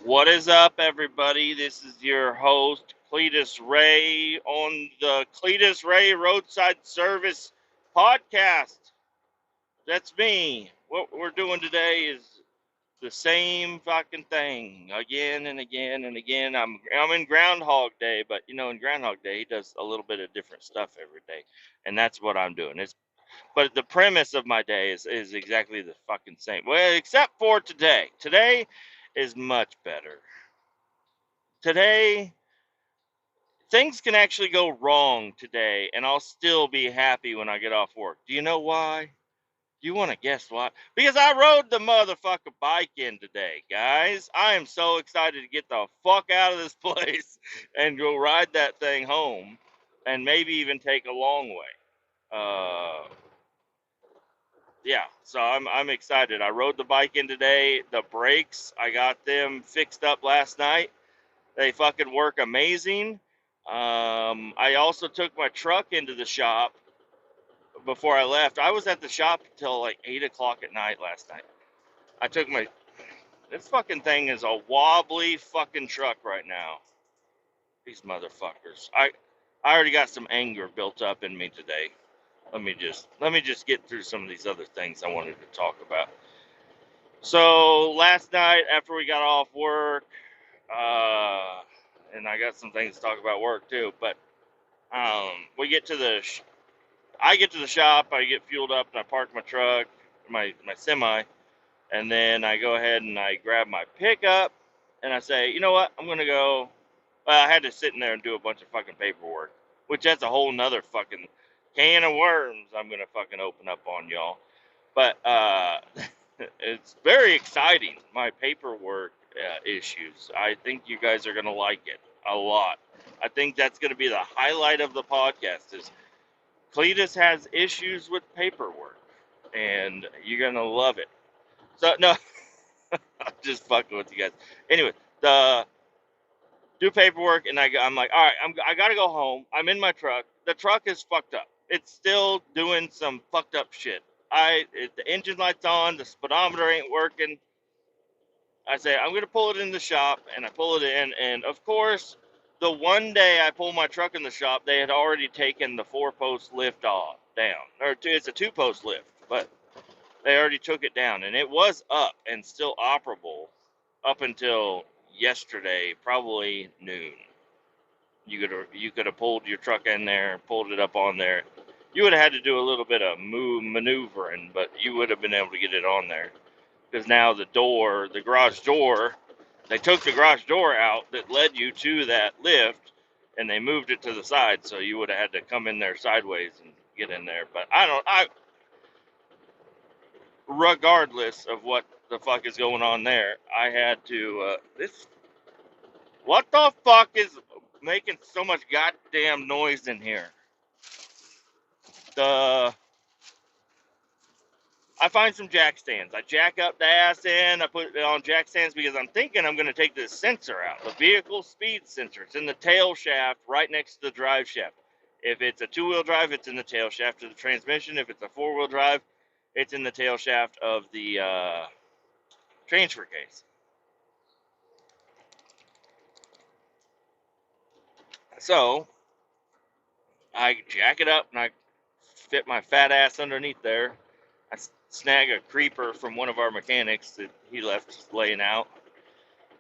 What is up, everybody? This is your host, Kletus Ray, on the Kletus Ray Roadside Service podcast. That's me. What we're doing today is the same fucking thing again and again and again. I'm in Groundhog Day, but in Groundhog Day, he does a little bit of different stuff every day, and that's what I'm doing. But the premise of my day is exactly the fucking same. Well, except for today. Today is much better. Today, things can actually go wrong today, and I'll still be happy when I get off work. Do you know why? You want to guess why? Because I rode the motherfucker bike in today, guys. I am so excited to get the fuck out of this place and go ride that thing home, and maybe even take a long way. Yeah, so I'm excited. I rode the bike in today. The brakes, I got them fixed up last night. They fucking work amazing. I also took my truck into the shop before I left. I was at the shop until like 8 o'clock at night last night. This fucking thing is a wobbly fucking truck right now. These motherfuckers. I already got some anger built up in me today. Let me just get through some of these other things I wanted to talk about. So last night after we got off work, and I got some things to talk about work too, but we get to I get to the shop, I get fueled up, and I park my truck, my semi, and then I go ahead and I grab my pickup, and I say, you know what, I'm gonna go. Well, I had to sit in there and do a bunch of fucking paperwork, which that's a whole nother fucking can of worms I'm gonna fucking open up on y'all. But it's very exciting, my paperwork issues. I think you guys are gonna like it a lot. I think that's gonna be the highlight of the podcast. Is Kletus has issues with paperwork, and you're gonna love it. So no, I'm just fucking with you guys. Anyway, the do paperwork, and I'm like, all right, I gotta go home. I'm in my truck. The truck is fucked up. It's still doing some fucked up shit. The engine light's on, the speedometer ain't working. I say I'm gonna pull it in the shop, and I pull it in, and of course, the one day I pull my truck in the shop, they had already taken the 4-post lift off down, it's a 2-post lift, but they already took it down, and it was up and still operable up until yesterday, probably noon. You could have pulled your truck in there, pulled it up on there. You would have had to do a little bit of maneuvering, but you would have been able to get it on there. Because now the garage door, they took the garage door out that led you to that lift, and they moved it to the side, so you would have had to come in there sideways and get in there. But regardless of what the fuck is going on there, I had to, what the fuck is making so much goddamn noise in here? I find some jack stands. I jack up the ass in. I put it on jack stands because I'm thinking I'm going to take this sensor out, the vehicle speed sensor. It's in the tail shaft right next to the drive shaft. If it's a 2-wheel drive, it's in the tail shaft of the transmission. If it's a 4-wheel drive, it's in the tail shaft of the transfer case. So I jack it up and I fit my fat ass underneath there. I snag a creeper from one of our mechanics that he left laying out,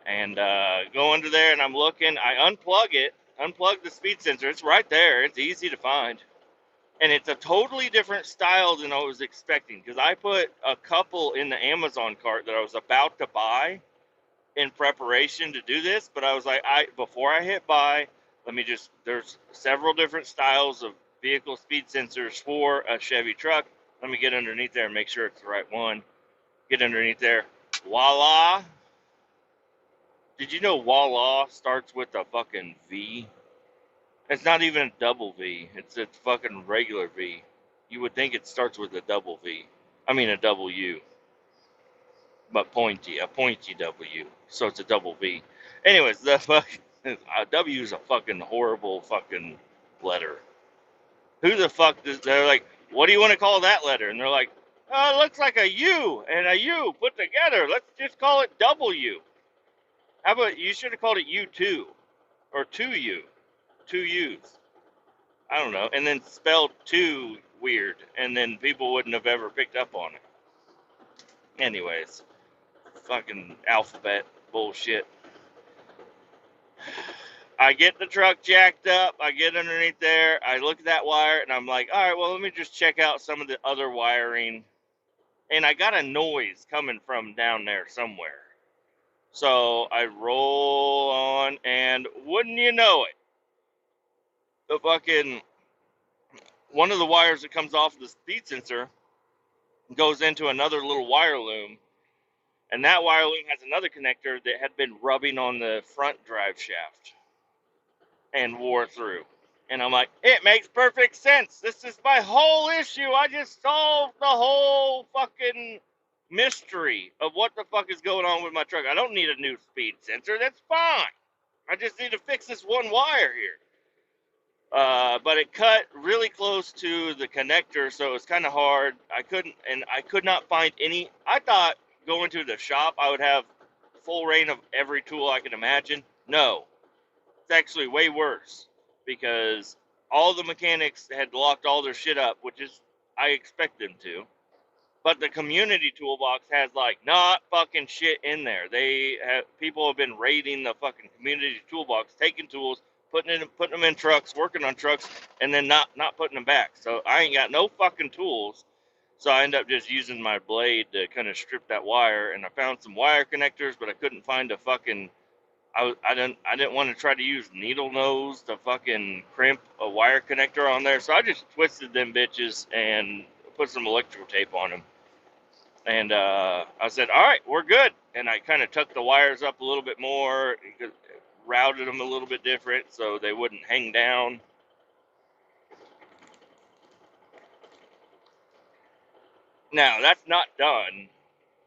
and go under there, and I'm looking. I unplug the speed sensor. It's right there. It's easy to find, and it's a totally different style than I was expecting, because I put a couple in the Amazon cart that I was about to buy in preparation to do this, but I was like, before I hit buy, there's several different styles of vehicle speed sensors for a Chevy truck. Let me get underneath there and make sure it's the right one. Get underneath there. Voila. Did you know voila starts with a fucking V? It's not even a double V. It's a fucking regular V. You would think it starts with a double V. I mean a double U. But a pointy W. So it's a double V. Anyways, W is a fucking horrible fucking letter. Who the fuck they're like, what do you want to call that letter? And they're like, oh, it looks like a U and a U put together. Let's just call it W. How about you should have called it U2 or 2U, 2U's. I don't know, and then spelled two weird, and then people wouldn't have ever picked up on it. Anyways, fucking alphabet bullshit. I get the truck jacked up. I get underneath there. I look at that wire, and I'm like, all right, well, let me just check out some of the other wiring. And I got a noise coming from down there somewhere. So I roll on, and wouldn't you know it, the fucking one of the wires that comes off the speed sensor goes into another little wire loom, and that wire loom has another connector that had been rubbing on the front drive shaft and wore through. And I'm like, it makes perfect sense. This is my whole issue. I just solved the whole fucking mystery of what the fuck is going on with my truck. I don't need a new speed sensor. That's fine. I just need to fix this one wire here. But it cut really close to the connector, so it was kind of hard. I could not find any. I thought going to the shop I would have full reign of every tool I could imagine. No, it's actually way worse because all the mechanics had locked all their shit up, which is I expect them to. But the community toolbox has like not fucking shit in there. People have been raiding the fucking community toolbox, taking tools, putting them in trucks, working on trucks, and then not putting them back. So I ain't got no fucking tools. So I end up just using my blade to kind of strip that wire, and I found some wire connectors, but I couldn't find a fucking. I didn't want to try to use needle nose to fucking crimp a wire connector on there, so I just twisted them bitches and put some electrical tape on them. And I said, all right, we're good. And I kind of tucked the wires up a little bit more, routed them a little bit different so they wouldn't hang down. Now, that's not done.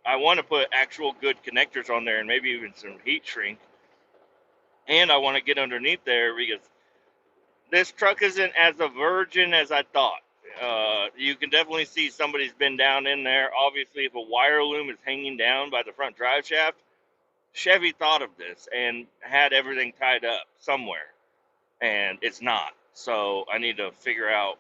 I want to put actual good connectors on there and maybe even some heat shrink. And I want to get underneath there because this truck isn't as a virgin as I thought. You can definitely see somebody's been down in there. Obviously, if a wire loom is hanging down by the front drive shaft, Chevy thought of this and had everything tied up somewhere, and it's not. So I need to figure out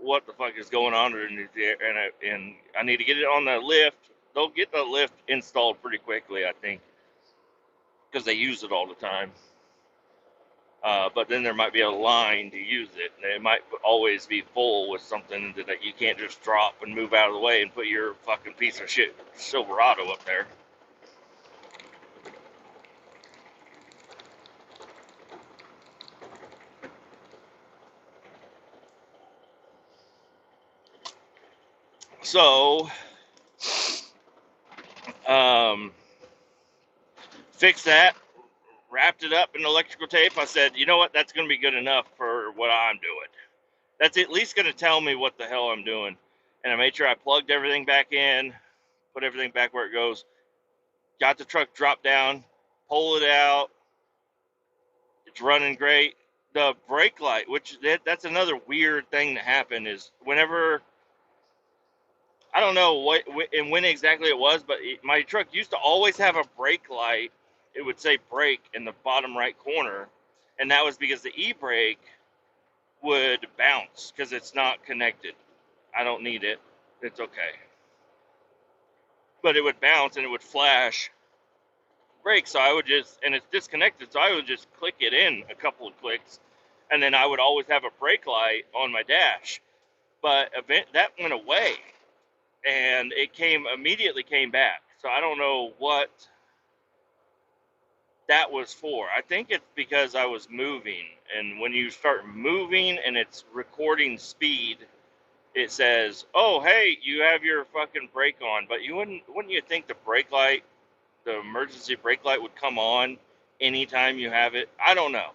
what the fuck is going on underneath there, and I need to get it on the lift. They'll get the lift installed pretty quickly, I think, because they use it all the time. But then there might be a line to use it, and it might always be full with something that you can't just drop and move out of the way and put your fucking piece of shit Silverado up there. So, fixed that, wrapped it up in electrical tape. I said, you know what, that's going to be good enough for what I'm doing. That's at least going to tell me what the hell I'm doing. And I made sure I plugged everything back in, put everything back where it goes, got the truck dropped down, pull it out. It's running great. The brake light, which that's another weird thing that happened, is whenever, I don't know what and when exactly it was, but my truck used to always have a brake light. It would say brake in the bottom right corner, and that was because the e-brake would bounce because it's not connected. I don't need it. It's okay. But it would bounce and it would flash brake, so I would just, and it's disconnected, so I would just click it in a couple of clicks, and then I would always have a brake light on my dash. But that went away, and it immediately came back. So I don't know what that was for. I think it's because I was moving, and when you start moving and it's recording speed, it says, "Oh, hey, you have your fucking brake on." But wouldn't you think the brake light, the emergency brake light, would come on anytime you have it? I don't know.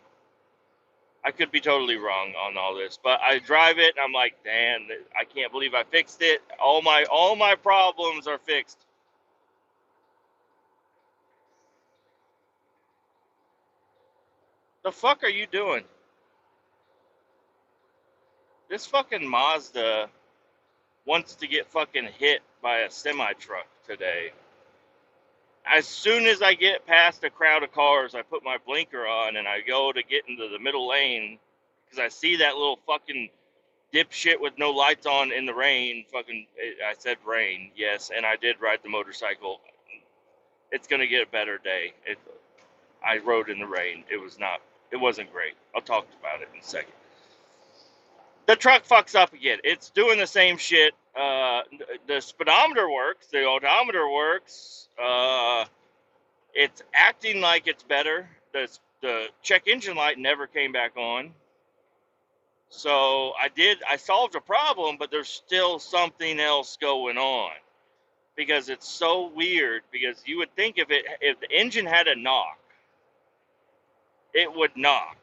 I could be totally wrong on all this, but I drive it and I'm like, damn, I can't believe I fixed it. All my problems are fixed. The fuck are you doing? This fucking Mazda wants to get fucking hit by a semi truck today. As soon as I get past a crowd of cars, I put my blinker on and I go to get into the middle lane because I see that little fucking dipshit with no lights on in the rain. I said rain, yes, and I did ride the motorcycle. It's gonna get a better day. I rode in the rain. It wasn't great. I'll talk about it in a second. The truck fucks up again. It's doing the same shit. The speedometer works. The odometer works. It's acting like it's better. The check engine light never came back on. So I solved a problem, but there's still something else going on. Because it's so weird, because you would think if the engine had a knock, it would knock.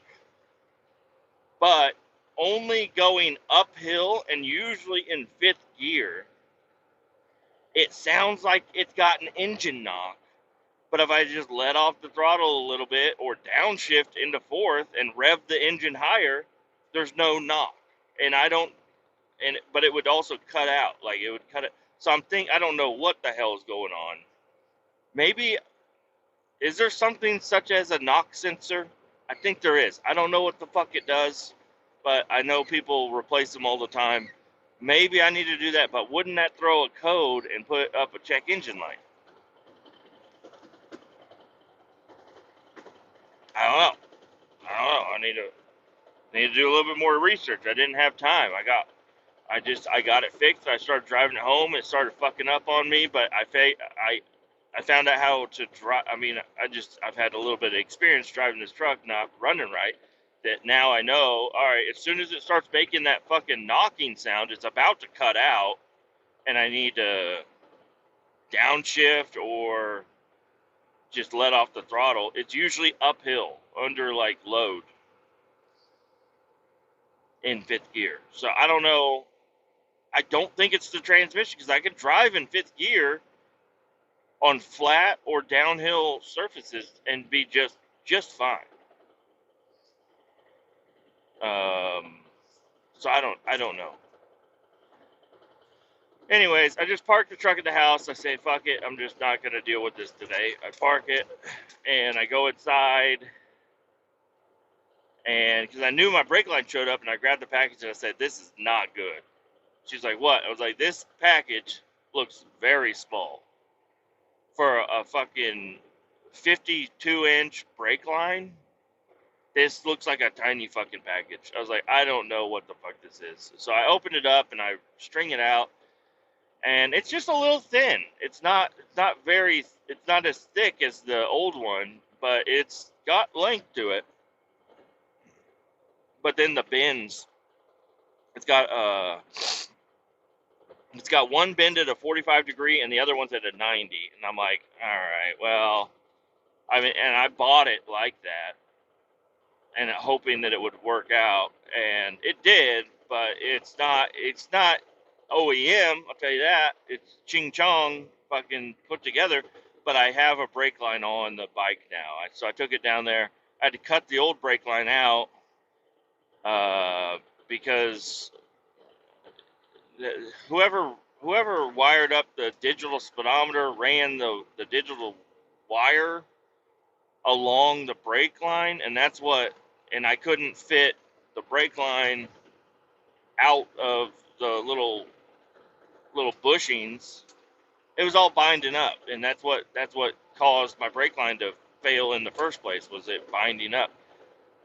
But only going uphill and usually in fifth gear, it sounds like it's got an engine knock. But if I just let off the throttle a little bit or downshift into fourth and rev the engine higher, there's no knock. And but it would also cut out. Like it would cut it. So I don't know what the hell is going on. Maybe, is there something such as a knock sensor? I think there is. I don't know what the fuck it does, but I know people replace them all the time. Maybe I need to do that, but wouldn't that throw a code and put up a check engine light? I don't know. I need to do a little bit more research. I didn't have time. I got it fixed. I started driving it home. It started fucking up on me, but I found out how to drive. I mean, I've had a little bit of experience driving this truck, not running right. That now I know, all right, as soon as it starts making that fucking knocking sound, it's about to cut out, and I need to downshift or just let off the throttle. It's usually uphill under like load in fifth gear. So I don't know. I don't think it's the transmission because I can drive in fifth gear on flat or downhill surfaces and be just fine. So I don't know. Anyways, I just parked the truck at the house. I say, fuck it, I'm just not gonna deal with this today. I park it and I go inside, and because I knew my brake line showed up, and I grabbed the package and I said, this is not good. She's like, what? I was like, this package looks very small for a fucking 52-inch brake line. This looks like a tiny fucking package. I was like, I don't know what the fuck this is. So I opened it up and I string it out, and it's just a little thin. It's not as thick as the old one, but it's got length to it. But then the bends, it's got one bend at a 45 degree and the other one's at a 90. And I'm like, all right, well, I mean, and I bought it like that, and hoping that it would work out, and it did, but it's not OEM, I'll tell you that. It's ching chong fucking put together, but I have a brake line on the bike now. So I took it down there. I had to cut the old brake line out because whoever wired up the digital speedometer ran the digital wire along the brake line, and I couldn't fit the brake line out of the little bushings. It was all binding up, and that's what caused my brake line to fail in the first place, was it binding up.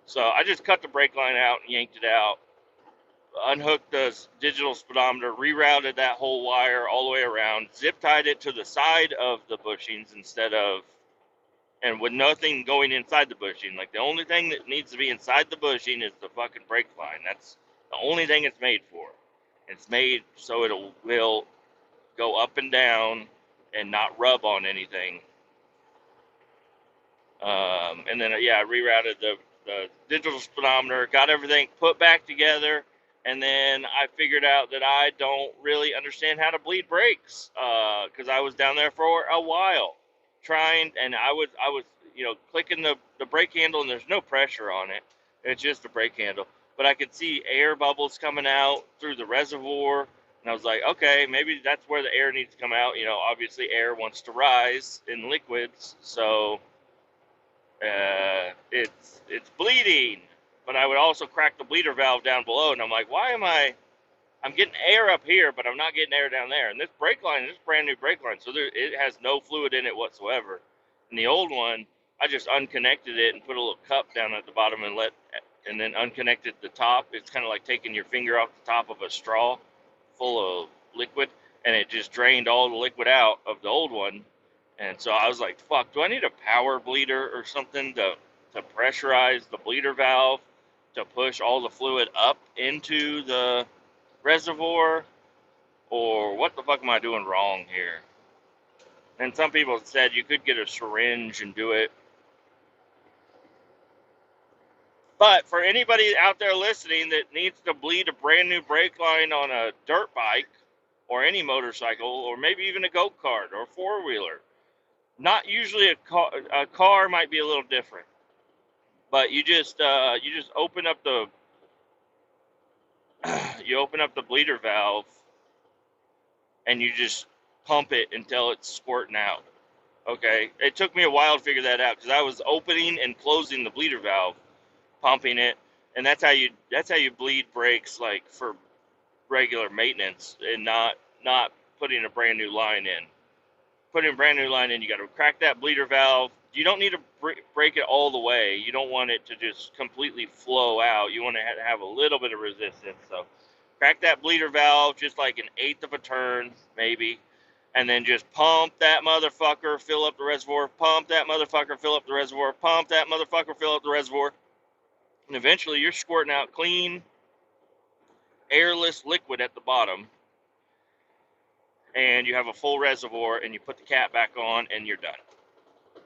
So I just cut the brake line out and yanked it out, unhooked the digital speedometer, rerouted that whole wire all the way around, zip tied it to the side of the bushings and with nothing going inside the bushing. Like, the only thing that needs to be inside the bushing is the fucking brake line. That's the only thing it's made for. It's made so it will go up and down and not rub on anything. And then, I rerouted the digital speedometer, got everything put back together, and then I figured out that I don't really understand how to bleed brakes, because I was down there for a while trying, and I was clicking the brake handle, and there's no pressure on it. It's just a brake handle. But I could see air bubbles coming out through the reservoir, And I was like, okay, maybe that's where the air needs to come out. Obviously air wants to rise in liquids, so it's bleeding. But I would also crack the bleeder valve down below, and I'm like, why am I'm getting air up here, but I'm not getting air down there. And this brake line is brand new brake line, so it has no fluid in it whatsoever. And the old one, I just unconnected it and put a little cup down at the bottom and then unconnected the top. It's kind of like taking your finger off the top of a straw full of liquid, and it just drained all the liquid out of the old one. And so I was like, fuck, do I need a power bleeder or something to pressurize the bleeder valve to push all the fluid up into the reservoir, or what the fuck am I doing wrong here? And some people said you could get a syringe and do it. But for anybody out there listening that needs to bleed a brand new brake line on a dirt bike or any motorcycle, or maybe even a go-kart or four-wheeler, not usually a car might be a little different, but you just open up the bleeder valve and you just pump it until it's squirting out. Okay, it took me a while to figure that out because I was opening and closing the bleeder valve, pumping it, and that's how you bleed brakes, like for regular maintenance, and not putting a brand new line in. Putting a brand new line in, you got to crack that bleeder valve. You don't need to break it all the way. You don't want it to just completely flow out. You want to have a little bit of resistance. So crack that bleeder valve just like an eighth of a turn, maybe. And then just pump that motherfucker, fill up the reservoir, pump that motherfucker, fill up the reservoir, pump that motherfucker, fill up the reservoir. And eventually you're squirting out clean, airless liquid at the bottom. And you have a full reservoir, and you put the cap back on, and you're done.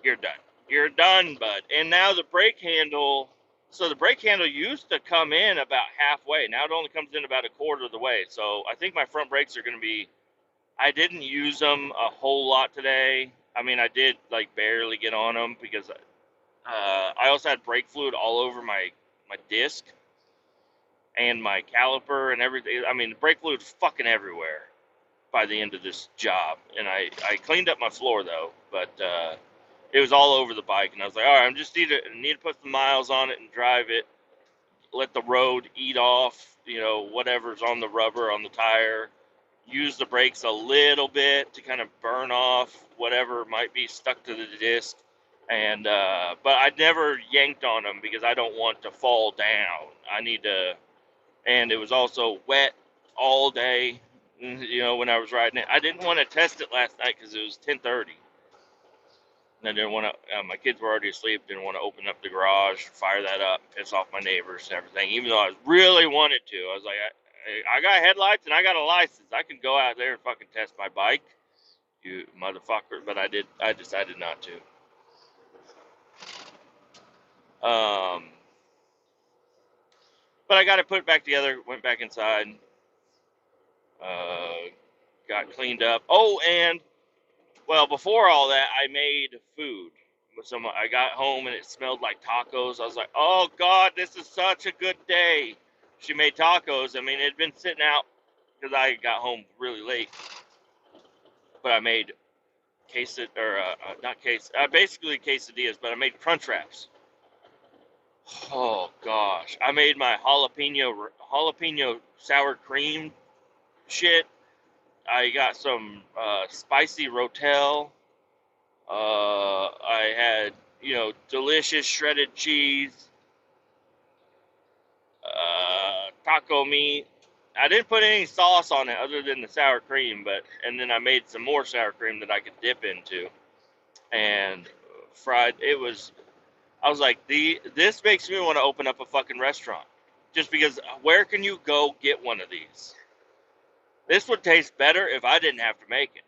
You're done. You're done, bud. And now the brake handle, so the brake handle used to come in about halfway. Now it only comes in about a quarter of the way. So I think my front brakes are going to be, I didn't use them a whole lot today. I mean, I did like barely get on them because I also had brake fluid all over my disc and my caliper and everything. I mean, the brake fluid's fucking everywhere by the end of this job. And I cleaned up my floor though, but it was all over the bike. And I was like, all right, I just need to put some miles on it and drive it. Let the road eat off, whatever's on the rubber, on the tire. Use the brakes a little bit to kind of burn off whatever might be stuck to the disc. And but I never yanked on them because I don't want to fall down. I need to, and it was also wet all day, when I was riding it. I didn't want to test it last night because it was 10:30. And I didn't want to, my kids were already asleep, didn't want to open up the garage, fire that up, piss off my neighbors and everything, even though I really wanted to. I was like, I got headlights and I got a license. I can go out there and fucking test my bike, you motherfucker. But I decided not to. But I got it put back together, went back inside, got cleaned up. Oh, and, well, before all that, I made food. I got home and it smelled like tacos. I was like, oh, God, this is such a good day. She made tacos. I mean, it had been sitting out because I got home really late. But I made basically quesadillas, but I made crunch wraps. Oh, gosh. I made my jalapeno sour cream shit. I got some spicy rotel. I had, delicious shredded cheese, taco meat. I didn't put any sauce on it other than the sour cream, and then I made some more sour cream that I could dip into and fried. I was like, this makes me want to open up a fucking restaurant just because where can you go get one of these? This would taste better if I didn't have to make it,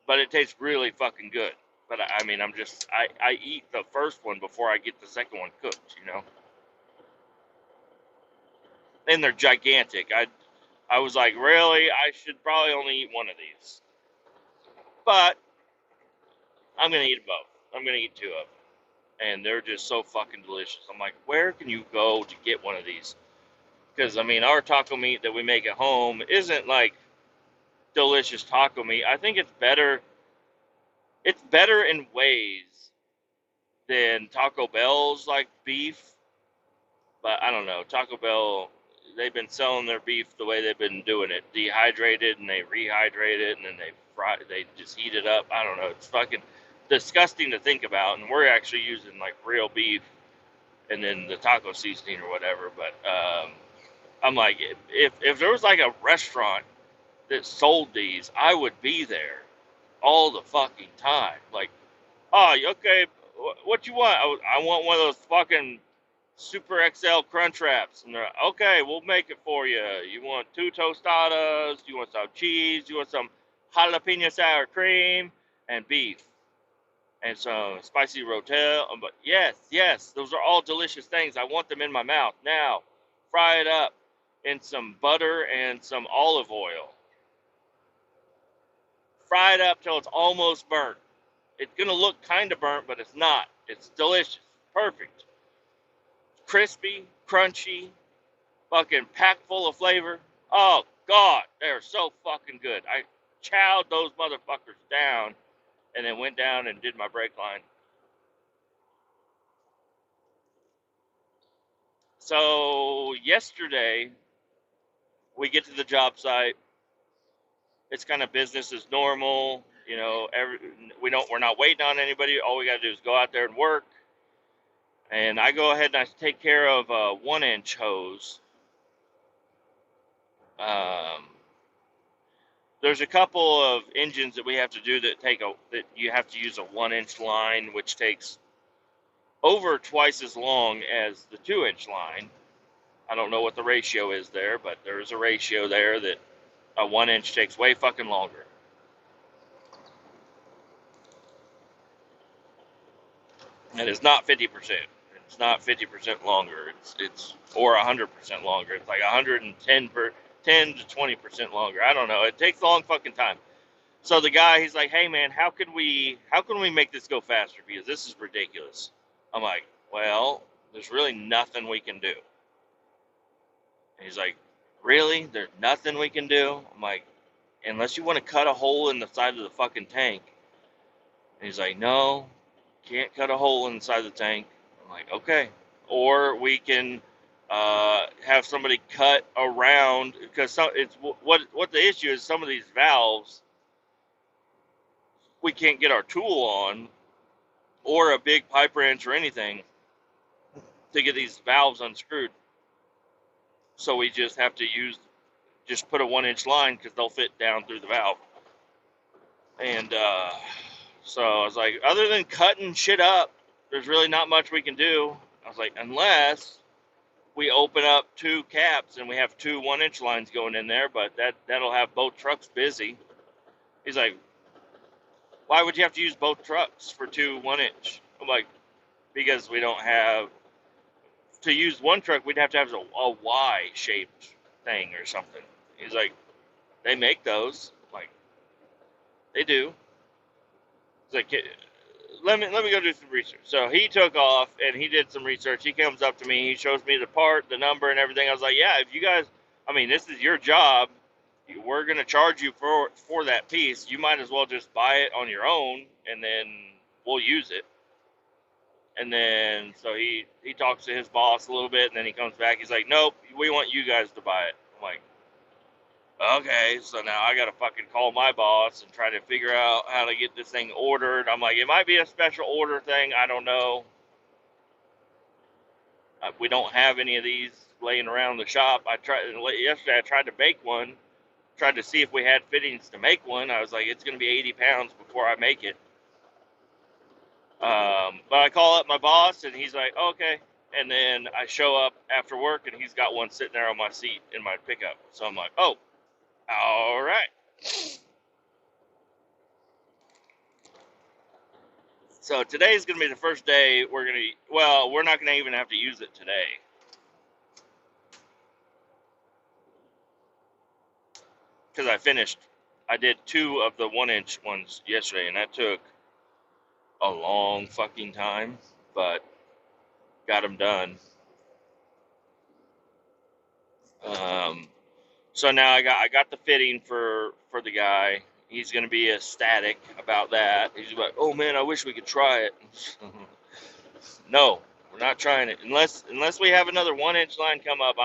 but it tastes really fucking good. But I mean, I eat the first one before I get the second one cooked, And they're gigantic. I was like, really? I should probably only eat one of these. But I'm going to eat both. I'm going to eat two of them. And they're just so fucking delicious. I'm like, where can you go to get one of these? Because, I mean, our taco meat that we make at home isn't like delicious taco meat. I think it's better. It's better in ways than Taco Bell's like beef, but I don't know. Taco Bell, they've been selling their beef the way they've been doing it, dehydrated, and they rehydrate it, and then they just heat it up. I don't know. It's fucking disgusting to think about, and we're actually using like real beef and then the taco seasoning or whatever. But I'm like, if there was like a restaurant that sold these, I would be there all the fucking time. Like, oh, okay, what you want? I want one of those fucking Super XL crunch wraps. And they're like, okay, we'll make it for you. You want 2 tostadas? You want some cheese? You want some jalapeno sour cream and beef and some spicy rotel? But yes, those are all delicious things. I want them in my mouth now. Fry it up in some butter and some olive oil. Fry it up till it's almost burnt. It's gonna look kind of burnt, but it's not. It's delicious, perfect, crispy, crunchy, fucking packed full of flavor. Oh God, they're so fucking good. I chowed those motherfuckers down, and then went down and did my brake line. So yesterday we get to the job site. It's kind of business as normal. You know, we're not waiting on anybody. All we gotta do is go out there and work. And I go ahead and I take care of a 1-inch hose. Um, there's a couple of engines that we have to do that you have to use a 1-inch line, which takes over twice as long as the 2-inch line. I don't know what the ratio is there, but there's a ratio there that a 1-inch takes way fucking longer. And it's not 50%. It's not 50% longer. It's or 100% longer. It's like 10 to 20% longer. I don't know. It takes a long fucking time. So the guy, he's like, "Hey man, how can we make this go faster? Because this is ridiculous." I'm like, "Well, there's really nothing we can do." And he's like, "Really? There's nothing we can do?" I'm like, "Unless you want to cut a hole in the side of the fucking tank." And he's like, "No, can't cut a hole in the side of the tank." I'm like, "Okay." Or we can have somebody cut around, because it's what the issue is. Some of these valves we can't get our tool on, or a big pipe wrench or anything to get these valves unscrewed. So we just have to put a 1-inch line because they'll fit down through the valve. And so I was like, other than cutting shit up, there's really not much we can do. I was like, unless we open up 2 caps and we have 2 1-inch lines going in there, but that'll have both trucks busy. He's like, why would you have to use both trucks for 2 1-inch? I'm like, because we don't have, to use one truck, we'd have to have a Y-shaped thing or something. He's like, they make those. I'm like, they do. He's like, let me go do some research. So he took off and he did some research. He comes up to me. He shows me the part, the number, and everything. I was like, yeah, if you guys, I mean, this is your job. We're going to charge you for that piece. You might as well just buy it on your own, and then we'll use it. And then, so he talks to his boss a little bit, and then he comes back. He's like, nope, we want you guys to buy it. I'm like, okay, so now I got to fucking call my boss and try to figure out how to get this thing ordered. I'm like, it might be a special order thing. I don't know. We don't have any of these laying around the shop. Yesterday I tried to make one, tried to see if we had fittings to make one. I was like, it's going to be 80 pounds before I make it. But I call up my boss, and he's like, okay. And then I show up after work, and he's got one sitting there on my seat in my pickup. So I'm like, oh, all right. So today's going to be the first day we're not going to even have to use it today. Because I did 2 of the 1-inch ones yesterday, and that took a long fucking time, but got them done. So now I got the fitting for the guy. He's gonna be ecstatic about that. He's like, "Oh man, I wish we could try it." No, we're not trying it unless we have another 1 inch line come up.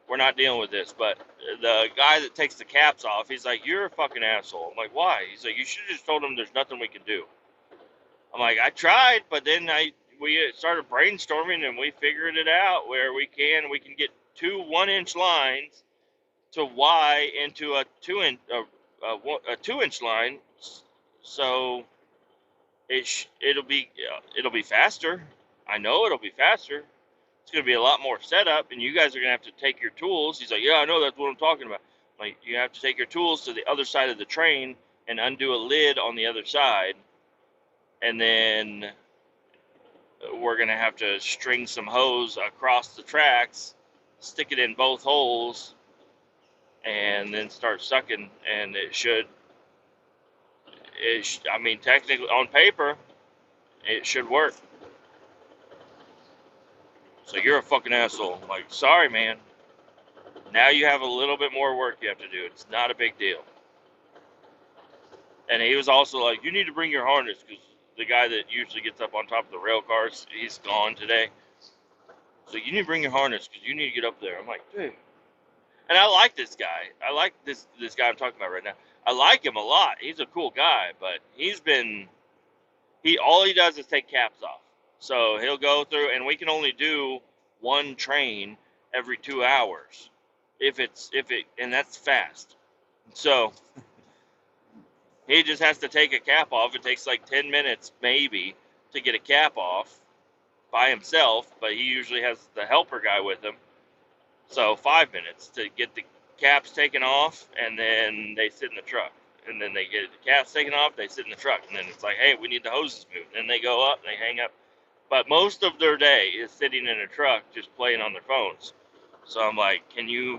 We're not dealing with this. But the guy that takes the caps off, he's like, "You're a fucking asshole." I'm like, "Why?" He's like, "You should have just told him there's nothing we can do." I'm like, "I tried, but then we started brainstorming and we figured it out where we can get two 1 inch lines to Y into a 2 inch a 2 inch line, so it'll be faster. I know it'll be faster. It's gonna be a lot more setup, and you guys are gonna have to take your tools." He's like, "Yeah, I know, that's what I'm talking about." Like, you have to take your tools to the other side of the train and undo a lid on the other side, and then we're gonna have to string some hose across the tracks, stick it in both holes, and then start sucking. And I mean, technically on paper, it should work. So you're a fucking asshole. I'm like, "Sorry, man. Now you have a little bit more work you have to do. It's not a big deal." And he was also like, "You need to bring your harness," because the guy that usually gets up on top of the rail cars, he's gone today. So, "You need to bring your harness because you need to get up there." I'm like, "Dude." And I like this guy. I like this guy I'm talking about right now. I like him a lot. He's a cool guy, but all he does is take caps off. So he'll go through, and we can only do one train every 2 hours, and that's fast. So he just has to take a cap off. It takes like 10 minutes maybe to get a cap off by himself, but he usually has the helper guy with him. So 5 minutes to get the caps taken off, and then they sit in the truck. And then they get the caps taken off, they sit in the truck. And then it's like, "Hey, we need the hoses moved." And they go up, and they hang up. But most of their day is sitting in a truck just playing on their phones. So I'm like, "Can you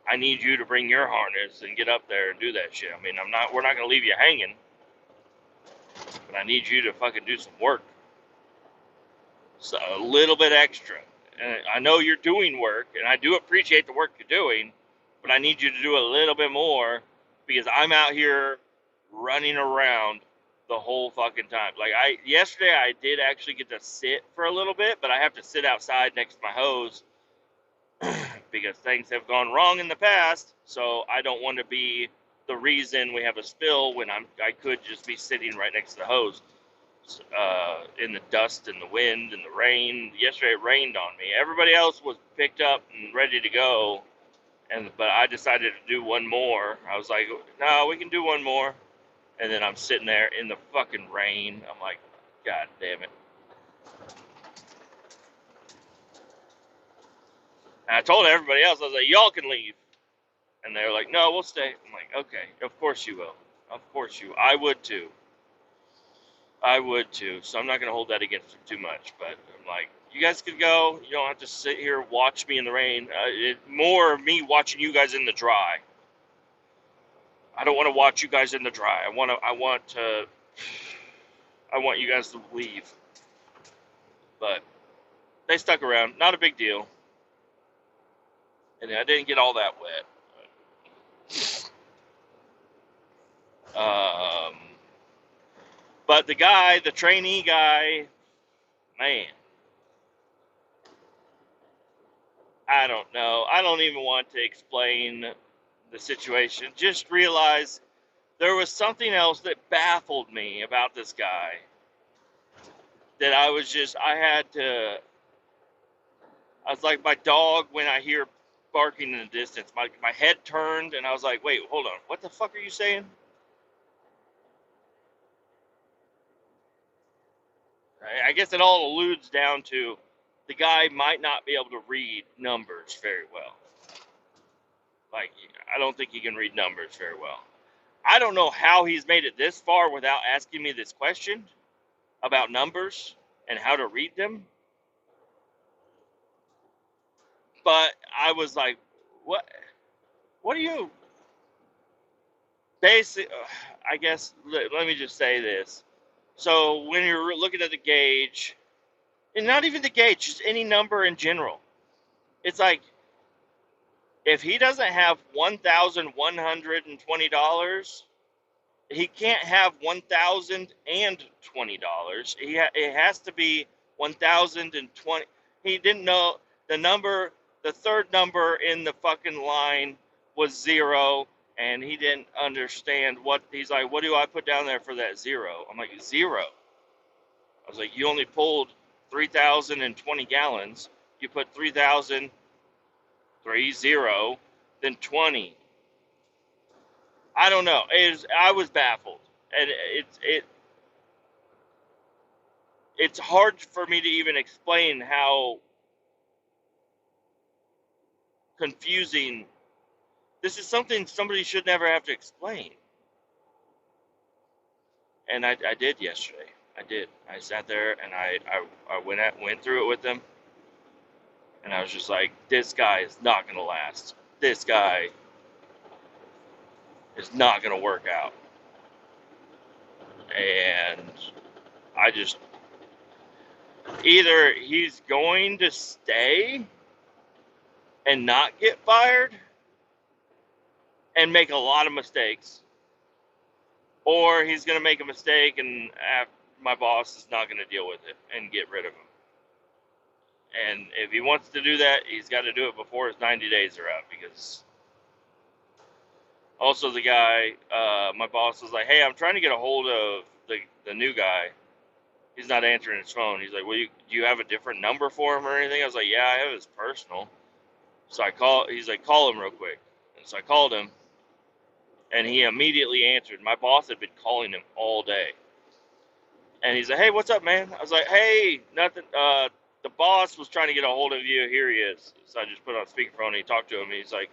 I need you to bring your harness and get up there and do that shit. I mean, we're not going to leave you hanging, but I need you to fucking do some work. So a little bit extra. And I know you're doing work, and I do appreciate the work you're doing, but I need you to do a little bit more because I'm out here running around the whole fucking time." Like, yesterday I did actually get to sit for a little bit, but I have to sit outside next to my hose because things have gone wrong in the past. So I don't want to be the reason we have a spill when I could just be sitting right next to the hose. In the dust and the wind and the rain. Yesterday it rained on me. Everybody else was picked up and ready to go, but I decided to do one more. I was like, "No, we can do one more." And then I'm sitting there in the fucking rain. I'm like, "God damn it." And I told everybody else, I was like, "Y'all can leave." And they were like, "No, we'll stay." I'm like, "Okay, of course you will. Of course you will. I would too. I would too." So I'm not going to hold that against them too much. But I'm like, "You guys could go. You don't have to sit here and watch me in the rain." More of me watching you guys in the dry. I don't want to watch you guys in the dry. I want you guys to leave. But they stuck around. Not a big deal. And I didn't get all that wet. But the trainee guy, man, I don't know. I don't even want to explain the situation. Just realize there was something else that baffled me about this guy that I was like my dog when I hear barking in the distance. My head turned, and I was like, "Wait, hold on. What the fuck are you saying?" I guess it all alludes down to the guy might not be able to read numbers very well. Like, I don't think he can read numbers very well. I don't know how he's made it this far without asking me this question about numbers and how to read them. But I was like, "What? What do you?" Basic. I guess. Let me just say this. So when you're looking at the gauge, and not even the gauge, just any number in general, it's like If he doesn't have $1,120, he can't have $1,020. It has to be 1,020. He didn't know the number. The third number in the fucking line was zero, and he didn't understand what. He's like, what do I put down there for that zero? I'm like, zero. I was like, you only pulled 3,020 gallons. You put 3,030, then 20. I don't know. I was baffled, and it's hard for me to even explain how confusing. This is something somebody should never have to explain. And I did yesterday. I did. I sat there and I went through it with them, and I was just like, this guy is not going to last. This guy is not going to work out. And I just, either he's going to stay and not get fired and make a lot of mistakes, or he's going to make a mistake and my boss is not going to deal with it and get rid of him. And if he wants to do that, he's got to do it before his 90 days are out, because also the guy, my boss was like, hey, I'm trying to get a hold of the new guy. He's not answering his phone. He's like, well, do you have a different number for him or anything? I was like, yeah, I have his personal. So he's like, call him real quick. And so I called him, and he immediately answered. My boss had been calling him all day. And he's like, hey, what's up, man? I was like, hey, nothing. The boss was trying to get a hold of you. Here he is. So I just put on speakerphone, and he talked to him. He's like,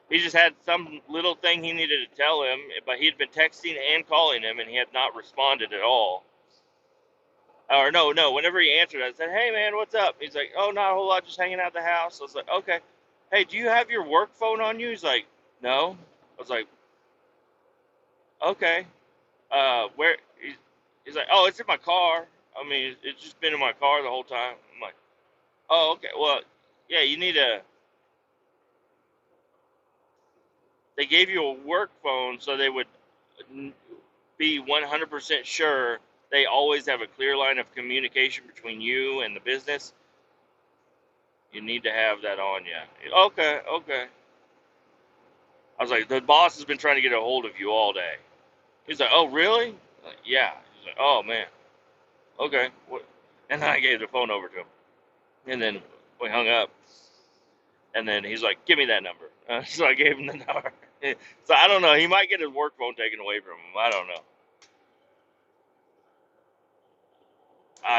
he just had some little thing he needed to tell him, but he'd been texting and calling him, and he had not responded at all. Or no, whenever he answered, I said, hey, man, what's up? He's like, oh, not a whole lot, just hanging out at the house. I was like, okay. Hey, do you have your work phone on you? He's like, no. I was like, okay. Where? He's like, oh, it's in my car. I mean, it's just been in my car the whole time. I'm like, oh, okay. Well, yeah, you need they gave you a work phone so they would be 100% sure they always have a clear line of communication between you and the business. You need to have that on you. Okay. I was like, the boss has been trying to get a hold of you all day. He's like, oh, really? Like, yeah. He's like, oh, man. Okay. What? And then I gave the phone over to him. And then we hung up. And then he's like, give me that number. So I gave him the number. So I don't know. He might get his work phone taken away from him. I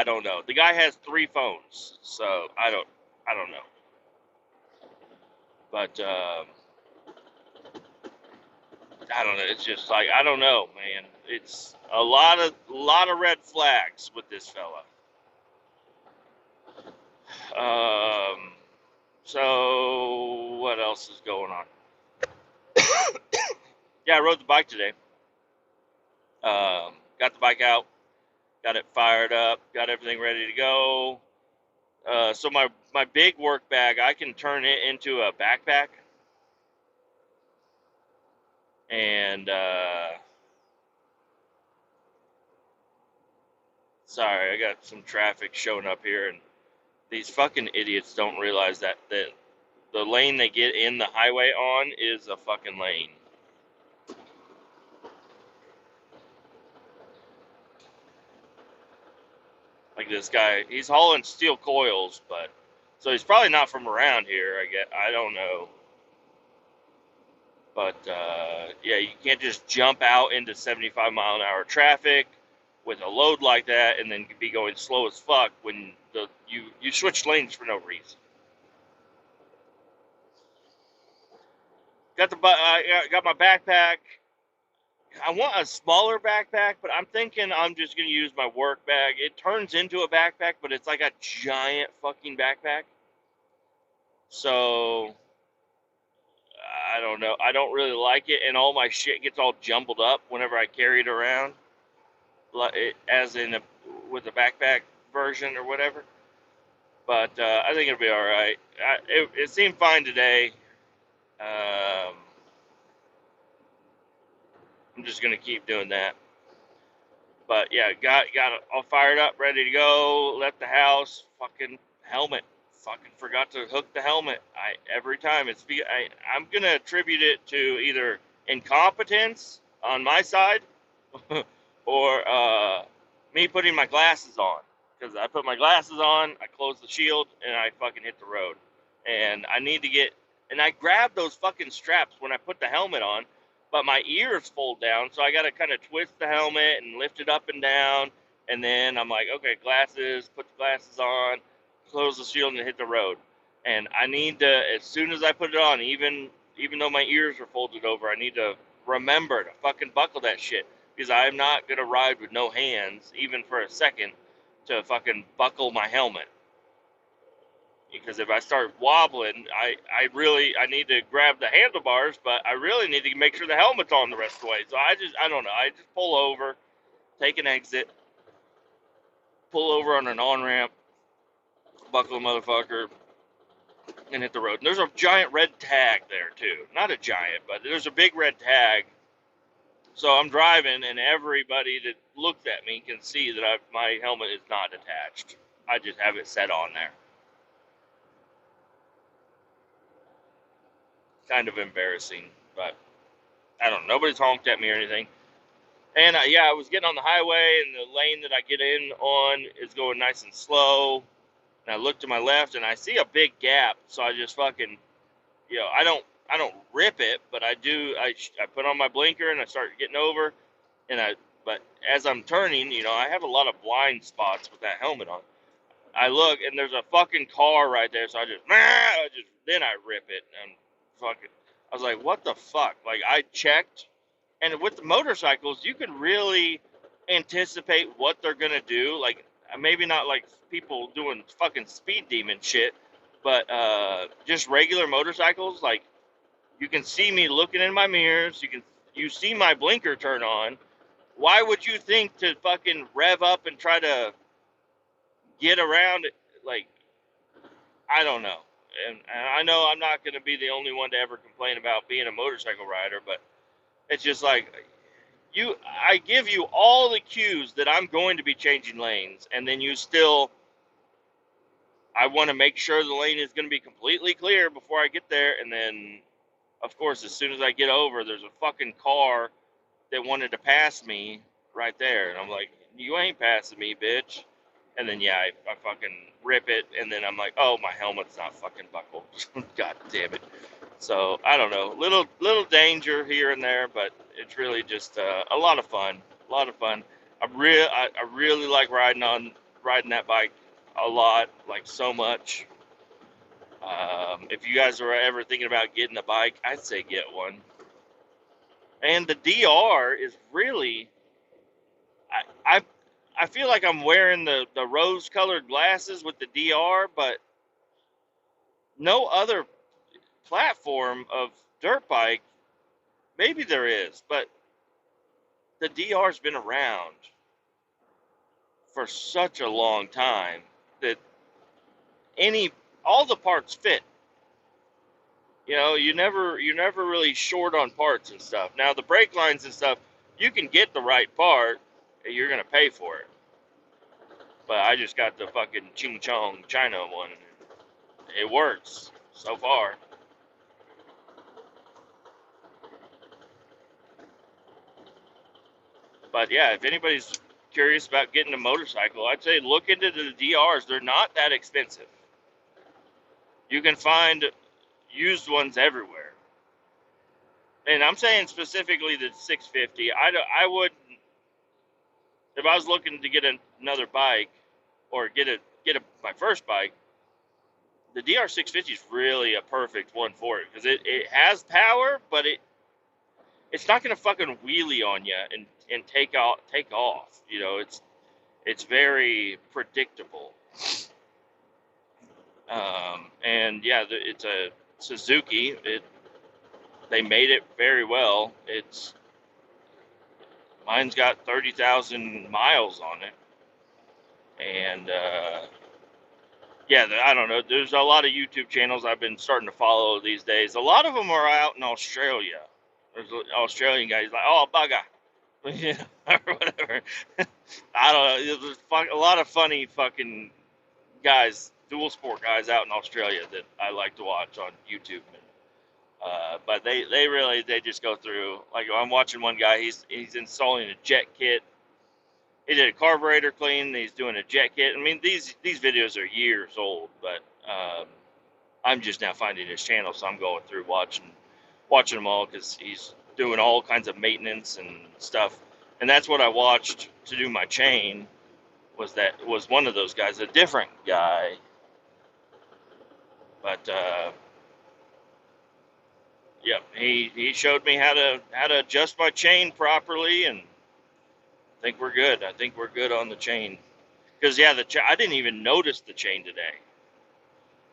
don't know. The guy has 3 phones. So I don't know. But I don't know. It's just like, I don't know, man. It's a lot of red flags with this fella. So what else is going on? Yeah, I rode the bike today. Got the bike out, got it fired up, got everything ready to go. So my big work bag, I can turn it into a backpack. And sorry, I got some traffic showing up here, and these fucking idiots don't realize that the lane they get in the highway on is a fucking lane. Like this guy, he's hauling steel coils, but so he's probably not from around here. I don't know, but yeah, you can't just jump out into 75-mile-an-hour traffic with a load like that and then be going slow as fuck when you switch lanes for no reason. Got my backpack. I want a smaller backpack, but I'm thinking I'm just going to use my work bag. It turns into a backpack, but it's like a giant fucking backpack. So, I don't know. I don't really like it, and all my shit gets all jumbled up whenever I carry it around, as in with the backpack version or whatever. But I think it'll be all right. It seemed fine today. Um, I'm just gonna keep doing that. But yeah, got it all fired up, ready to go. Left the house. Fucking helmet. Fucking forgot to hook the helmet. Every time I'm gonna attribute it to either incompetence on my side or me putting my glasses on. Because I put my glasses on, I close the shield, and I fucking hit the road. And I need to get, and I grab those fucking straps when I put the helmet on, but my ears fold down, so I got to kind of twist the helmet and lift it up and down. And then I'm like, okay, glasses, put the glasses on, close the shield, and hit the road. And I need to, as soon as I put it on, even though my ears are folded over, I need to remember to fucking buckle that shit, because I'm not gonna ride with no hands, even for a second, to fucking buckle my helmet. Because if I start wobbling, I need to grab the handlebars, but I really need to make sure the helmet's on the rest of the way. So I don't know. I just pull over, take an exit, pull over on an on ramp, buckle a motherfucker, and hit the road. And there's a giant red tag there too. Not a giant, but there's a big red tag. So I'm driving, and everybody that looks at me can see that my helmet is not attached. I just have it set on there. Kind of embarrassing, but I don't know. Nobody's honked at me or anything. And yeah, I was getting on the highway, and the lane that I get in on is going nice and slow. And I look to my left, and I see a big gap. So I just fucking, I don't rip it, but I do. I put on my blinker and I start getting over. But as I'm turning, I have a lot of blind spots with that helmet on. I look, and there's a fucking car right there. So then I rip it and fucking. I was like, what the fuck? Like, I checked. And with the motorcycles, you can really anticipate what they're gonna do. Like, maybe not like people doing fucking speed demon shit, but just regular motorcycles. Like, you can see me looking in my mirrors. You see my blinker turn on. Why would you think to fucking rev up and try to get around it? Like, I don't know. And I know I'm not gonna be the only one to ever complain about being a motorcycle rider, but it's just like, I give you all the cues that I'm going to be changing lanes, and then I want to make sure the lane is going to be completely clear before I get there, and then, of course, as soon as I get over, there's a fucking car that wanted to pass me right there, and I'm like, you ain't passing me, bitch. And then, yeah, I fucking rip it, and then I'm like, oh, my helmet's not fucking buckled. God damn it. So I don't know, little danger here and there, but it's really just a lot of fun. A lot of fun. I really like riding that bike a lot, like so much. If you guys are ever thinking about getting a bike, I'd say get one. And the DR is really, I I, I feel like I'm wearing the rose colored glasses with the DR, but no other platform of dirt bike. Maybe there is, but the DR's been around for such a long time that any all the parts fit. You're never really short on parts and stuff. Now the brake lines and stuff, you can get the right part, and you're gonna pay for it. But I just got the fucking Ching Chong China one. It works so far. But yeah, if anybody's curious about getting a motorcycle, I'd say look into the DRs. They're not that expensive. You can find used ones everywhere. And I'm saying specifically the 650. I would, if I was looking to get another bike or my first bike, the DR 650 is really a perfect one for it, because it has power, but it's not gonna fucking wheelie on you and take off. It's very predictable. And yeah, it's a Suzuki. They made it very well. Mine's got 30,000 miles on it, and Yeah, I don't know. There's a lot of YouTube channels I've been starting to follow these days. A lot of them are out in Australia. There's an Australian guy. He's like, oh, bugger. Yeah, or whatever. I don't know. There's a lot of funny fucking guys, dual sport guys out in Australia that I like to watch on YouTube. But they just go through. Like I'm watching one guy. He's installing a jet kit. He did a carburetor clean. He's doing a jet kit. I mean, these videos are years old, but I'm just now finding his channel, so I'm going through watching them all because he's doing all kinds of maintenance and stuff. And that's what I watched to do my chain. Was one of those guys, a different guy, but yeah, he showed me how to adjust my chain properly, and I think we're good on the chain. Because yeah, I didn't even notice the chain today.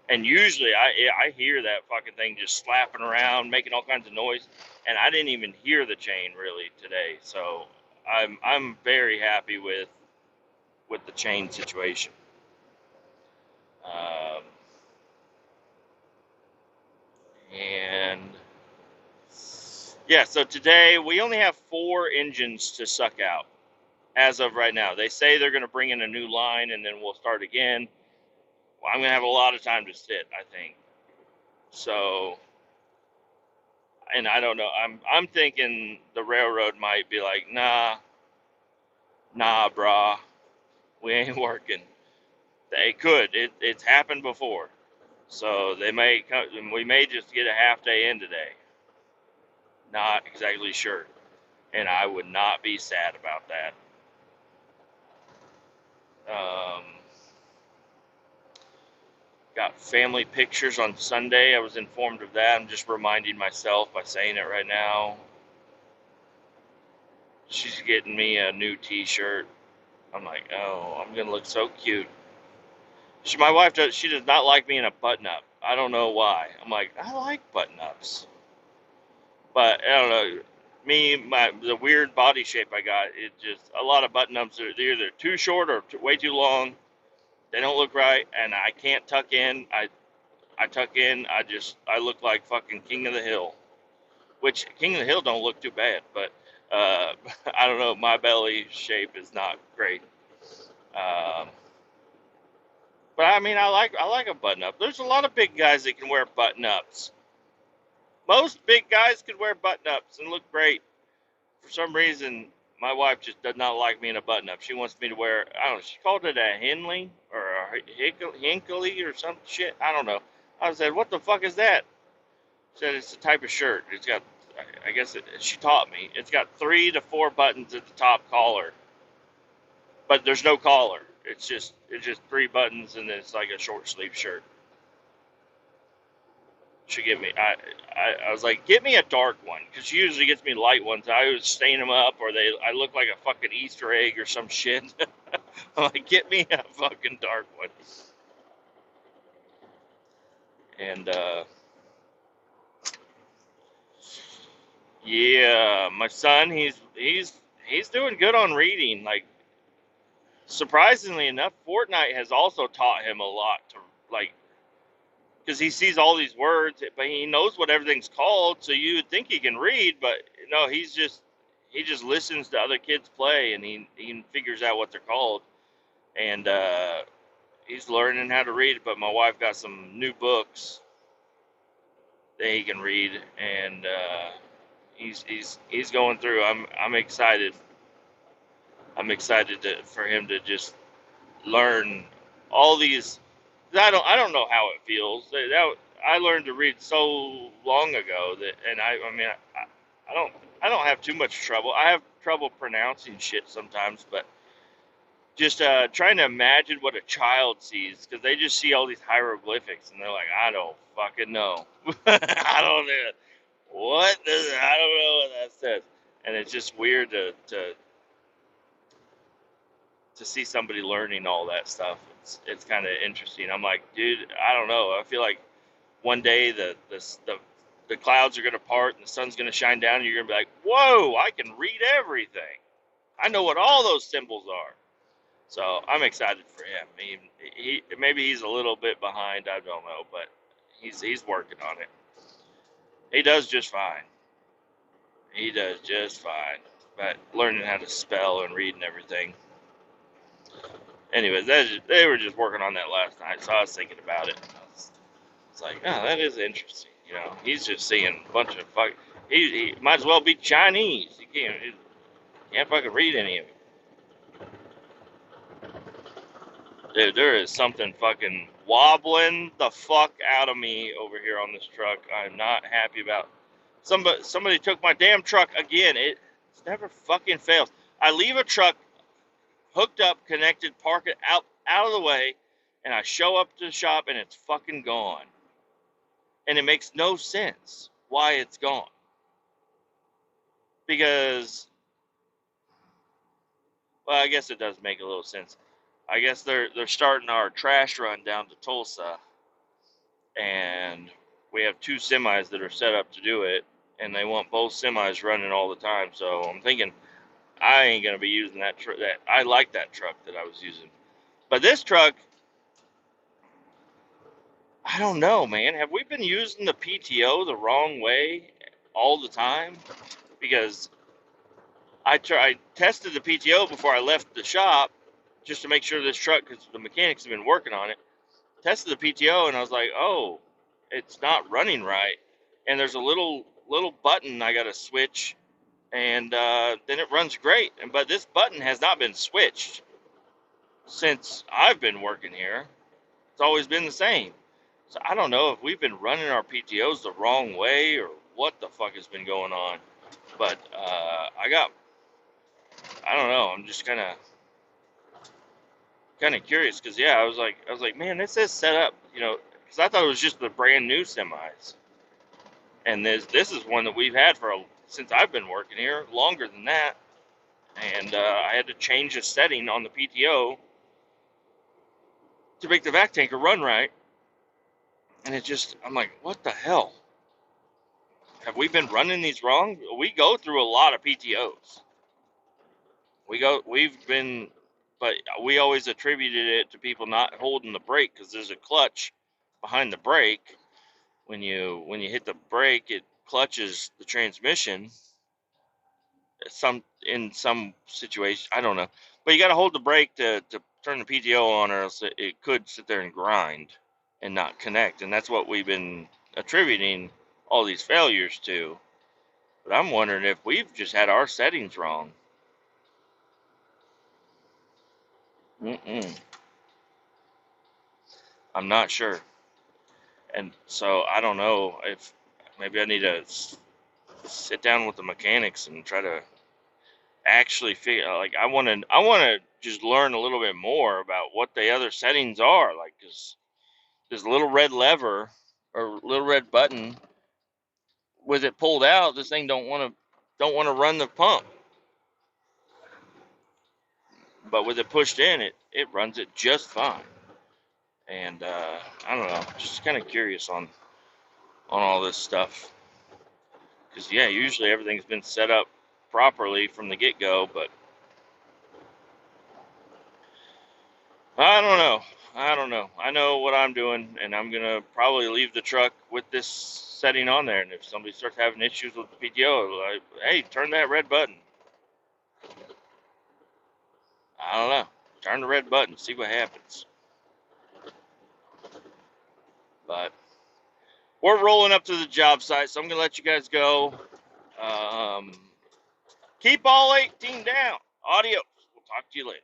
And usually I hear that fucking thing just slapping around, making all kinds of noise, and I didn't even hear the chain really today. So I'm very happy with the chain situation. Um, and yeah, so today we only have 4 engines to suck out as of right now. They say they're going to bring in a new line and then we'll start again. Well, I'm going to have a lot of time to sit, I think. So, and I don't know. I'm thinking the railroad might be like, nah, brah, we ain't working. They could. It's happened before. So we may just get a half day in today. Not exactly sure. And I would not be sad about that. Um, got family pictures on Sunday. I was informed of that. I'm just reminding myself by saying it right now. She's getting me a new t-shirt. I'm like, oh, I'm going to look so cute. My wife she does not like me in a button-up. I don't know why. I'm like, I like button-ups. But, I don't know. The weird body shape I got, it just, a lot of button-ups are either too short or way too long. They don't look right, and I can't tuck in. I tuck in, I look like fucking King of the Hill. Which, King of the Hill don't look too bad, but, I don't know, my belly shape is not great. But I mean, I like a button up. There's a lot of big guys that can wear button ups. Most big guys can wear button ups and look great. For some reason, my wife just does not like me in a button up. She wants me to wear, I don't know, she called it a Henley or a Hinckley or some shit. I don't know. I said, what the fuck is that? She said it's a type of shirt. It's got, I guess she taught me. It's got 3 to 4 buttons at the top collar, but there's no collar. It's just 3 buttons, and then it's like a short sleeve shirt. She give me, I was like, get me a dark one, because she usually gets me light ones. I always stain them up, or I look like a fucking Easter egg or some shit. I'm like, get me a fucking dark one. And yeah, my son, he's doing good on reading. Like, surprisingly enough, Fortnite has also taught him a lot to, like, because he sees all these words, but he knows what everything's called. So you would think he can read, but no, he just listens to other kids play, and he figures out what they're called, and he's learning how to read. But my wife got some new books that he can read, and he's going through. I'm excited. I'm excited for him to just learn all these. I don't know how it feels. I learned to read so long ago that, and I mean, I don't have too much trouble. I have trouble pronouncing shit sometimes, but just trying to imagine what a child sees, because they just see all these hieroglyphics and they're like, I don't fucking know. I don't know I don't know what that says, and it's just weird to see somebody learning all that stuff. It's kind of interesting. I'm like, dude, I don't know. I feel like one day the clouds are gonna part and the sun's gonna shine down, and you're gonna be like, whoa, I can read everything. I know what all those symbols are. So I'm excited for him. He maybe he's a little bit behind. I don't know, but he's working on it. He does just fine. He does just fine. But learning how to spell and read and everything. Anyways, they were just working on that last night, so I was thinking about it. It's like, oh, that is interesting. You know, he's just seeing a bunch of fuck. He might as well be Chinese. He can't fucking read any of it. Dude, there is something fucking wobbling the fuck out of me over here on this truck. I'm not happy about. Somebody took my damn truck again. It never fucking fails. I leave a truck hooked up, connected, park it out of the way, and I show up to the shop and it's fucking gone. And it makes no sense why it's gone. Because, well, I guess it does make a little sense. I guess they're starting our trash run down to Tulsa, and we have 2 semis that are set up to do it, and they want both semis running all the time. So I'm thinking I ain't gonna be using that truck. That I like that truck that I was using, but this truck, I don't know, man. Have we been using the PTO the wrong way all the time? Because I tested the PTO before I left the shop just to make sure this truck, because the mechanics have been working on it. Tested the PTO and I was like, oh, it's not running right. And there's a little button I got to switch, and then it runs great. But this button has not been switched since I've been working here. It's always been the same. So I don't know if we've been running our PTOs the wrong way or what the fuck has been going on. But I don't know. I'm just kind of curious because yeah, I was like, man, this is set up, because I thought it was just the brand new semis, and this is one that we've had since I've been working here, longer than that, and I had to change a setting on the PTO to make the vac tanker run right, and I'm like, what the hell? Have we been running these wrong? We go through a lot of PTOs. But we always attributed it to people not holding the brake because there's a clutch behind the brake. When you hit the brake, it clutches the transmission. In some situation, I don't know, but you got to hold the brake to turn the PTO on, or else it could sit there and grind and not connect. And that's what we've been attributing all these failures to. But I'm wondering if we've just had our settings wrong. I'm not sure. And so I don't know if maybe I need to sit down with the mechanics and try to actually figure, like, I want to just learn a little bit more about what the other settings are, like, because this little red lever or little red button, with it pulled out, this thing don't want to run the pump, but with it pushed in, it runs it just fine. And I don't know, just kind of curious on all this stuff, because yeah, usually everything's been set up properly from the get-go, but I don't know. I know what I'm doing, and I'm gonna probably leave the truck with this setting on there. And if somebody starts having issues with the PTO, like, hey, turn that red button. I don't know. Turn the red button, see what happens. But we're rolling up to the job site, so I'm gonna let you guys go. Keep all 18 down. Adios. We'll talk to you later.